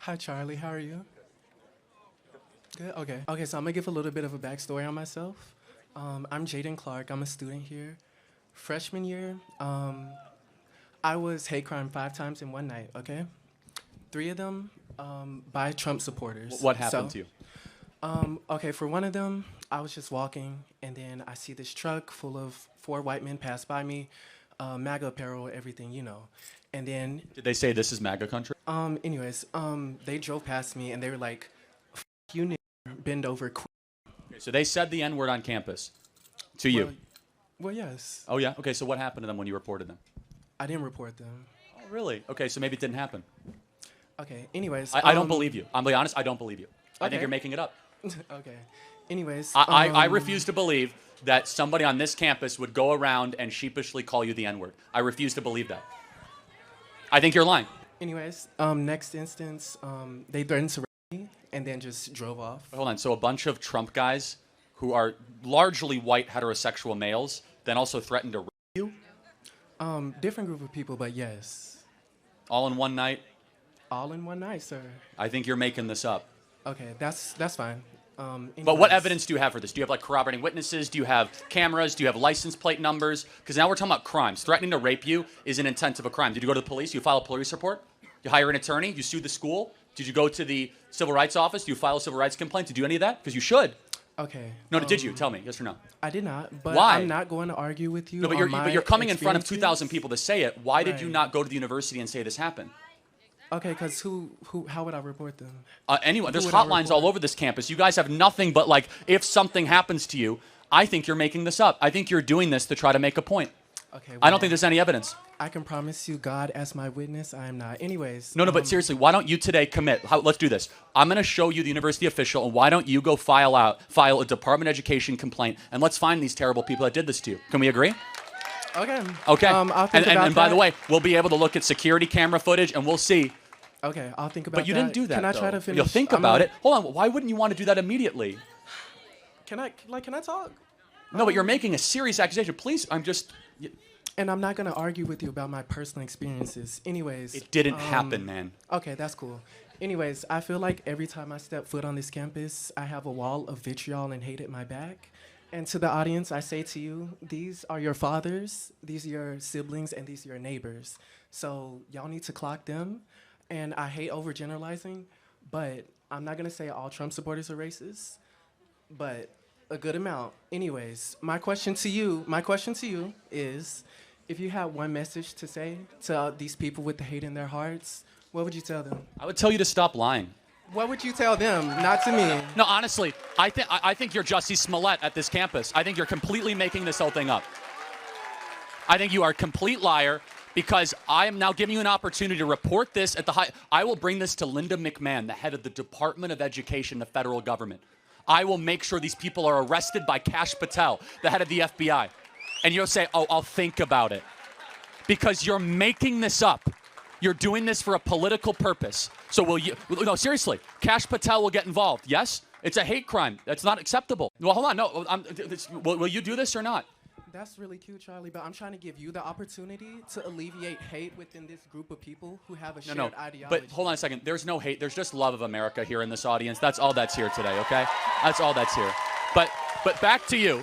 Hi, Charlie. How are you? Good. Okay. Okay. So I'm gonna give a little bit of a backstory on myself. I'm Jaden Clark. I'm a student here. Freshman year, I was hate crime 5 times in one night. Okay, 3 of them by Trump supporters. What happened to you? Okay, for one of them, I was just walking, and then I see this truck full of 4 white men pass by me, MAGA apparel, everything, you know. And then, Did they say this is MAGA country? anyways, they drove past me, and they were like, "F you, nigger, bend over, quick." Okay, so they said the N-word on campus to you. Well, yes. Oh, yeah? Okay, so what happened to them when you reported them? I didn't report them. Oh, really? Okay, so maybe it didn't happen. Okay, anyways. I don't believe you. I'm being honest, I don't believe you. I think Okay. you're making it up. Okay. Anyways. I refuse to believe that somebody on this campus would go around and sheepishly call you the N-word. I refuse to believe that. I think you're lying. Anyways, next instance, they threatened to rape me and then just drove off. Hold on, so a bunch of Trump guys who are largely white heterosexual males then also threatened to rape you? Different group of people, but yes. All in one night? All in one night, sir. I think you're making this up. Okay, that's fine. But what evidence do you have for this? Do you have like corroborating witnesses? Do you have cameras? Do you have license plate numbers? Because now we're talking about crimes. Threatening to rape you is an intent of a crime. Did you go to the police? You file a police report? You hire an attorney? You sue the school? Did you go to the civil rights office? Do you file a civil rights complaint? Did you do any of that? Because you should. Okay. No, did you? Tell me, yes or no? I did not, but Why? I'm not going to argue with you. No, but on you're coming in front of experiences. 2,000 people to say it. Why did you Right. not go to the university and say this happened? Okay, because how would I report them? Anyone, there's Who would I hotlines all report? over this campus. You guys have nothing but like, if something happens to you, I think you're making this up. I think you're doing this to try to make a point. Okay. I don't think there's any evidence. I can promise you, God as my witness, I am not. Anyways. No, but seriously, why don't you today commit? Let's do this. I'm going to show you the university official, and why don't you go file a Department of Education complaint, and let's find these terrible people that did this to you. Can we agree? Okay. Okay. I'll think about and by the that. way, we'll be able to look at security camera footage, and we'll see. Okay, I'll think about that. But you didn't do that. Can I try though. to finish? You'll think about it. Hold on. Why wouldn't you want to do that immediately? Can I talk? No, but you're making a serious accusation. Please, And I'm not going to argue with you about my personal experiences. Anyways. It didn't happen, man. Okay, that's cool. Anyways, I feel like every time I step foot on this campus, I have a wall of vitriol and hate at my back. And to the audience, I say to you, these are your fathers, these are your siblings, and these are your neighbors. So y'all need to clock them. And I hate overgeneralizing, but I'm not going to say all Trump supporters are racist, but a good amount. Anyways, my question to you is, if you had one message to say to these people with the hate in their hearts, what would you tell them? I would tell you to stop lying. What would you tell them? Not to me. No, honestly, I think you're Jussie Smollett at this campus. I think you're completely making this whole thing up. I think you are a complete liar because I am now giving you an opportunity to report this at the high. I will bring this to Linda McMahon, the head of the Department of Education, the federal government. I will make sure these people are arrested by Kash Patel, the head of the FBI. And you'll say, oh, I'll think about it. Because you're making this up. You're doing this for a political purpose. So will you, no, seriously, Kash Patel will get involved. Yes? It's a hate crime. That's not acceptable. Well, hold on. No, will you do this or not? That's really cute, Charlie, but I'm trying to give you the opportunity to alleviate hate within this group of people who have a shared ideology. But hold on a second. There's no hate. There's just love of America here in this audience. That's all that's here today, okay? That's all that's here. But back to you.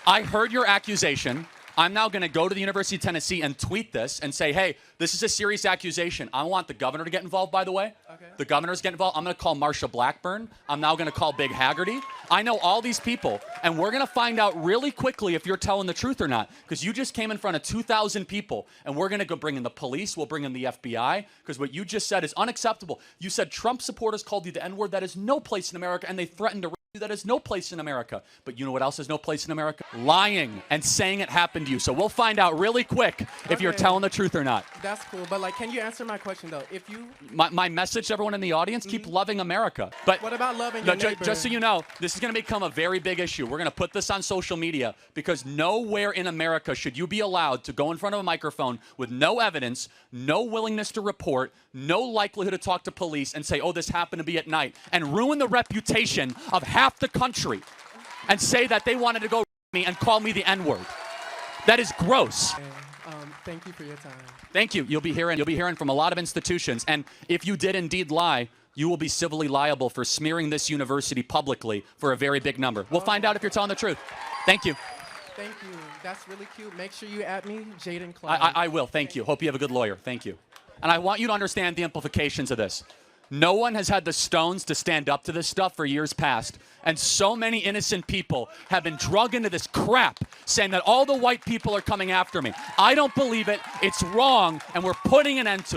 I heard your accusation. I'm now going to go to the University of Tennessee and tweet this and say, hey, this is a serious accusation. I want the governor to get involved, by the way. Okay. The governor's getting involved. I'm going to call Marsha Blackburn. I'm now going to call Big Haggerty. I know all these people, and we're going to find out really quickly if you're telling the truth or not, because you just came in front of 2,000 people, and we're going to go bring in the police. We'll bring in the FBI, because what you just said is unacceptable. You said Trump supporters called you the N-word. That is no place in America, and they threatened to that is no place in America. But you know what else is no place in America? Lying and saying it happened to you. So we'll find out really quick if you're telling the truth or not. That's cool, but like, can you answer my question though? If you... My message to everyone in the audience, keep loving America. But what about loving your neighbor? Just so you know, this is going to become a very big issue. We're going to put this on social media because nowhere in America should you be allowed to go in front of a microphone with no evidence, no willingness to report, no likelihood to talk to police and say, oh, this happened to be at night, and ruin the reputation of half the country and say that they wanted to go me and call me the N-word. That is gross. And, thank you for your time. Thank you. You'll be hearing from a lot of institutions. And if you did indeed lie, you will be civilly liable for smearing this university publicly for a very big number. We'll find out if you're telling the truth. Thank you. Thank you. That's really cute. Make sure you add me, Jaden Clyde. I will. Thank you. Hope you have a good lawyer. Thank you. And I want you to understand the implications of this. No one has had the stones to stand up to this stuff for years past. And so many innocent people have been drug into this crap saying that all the white people are coming after me. I don't believe it. It's wrong, and we're putting an end to it.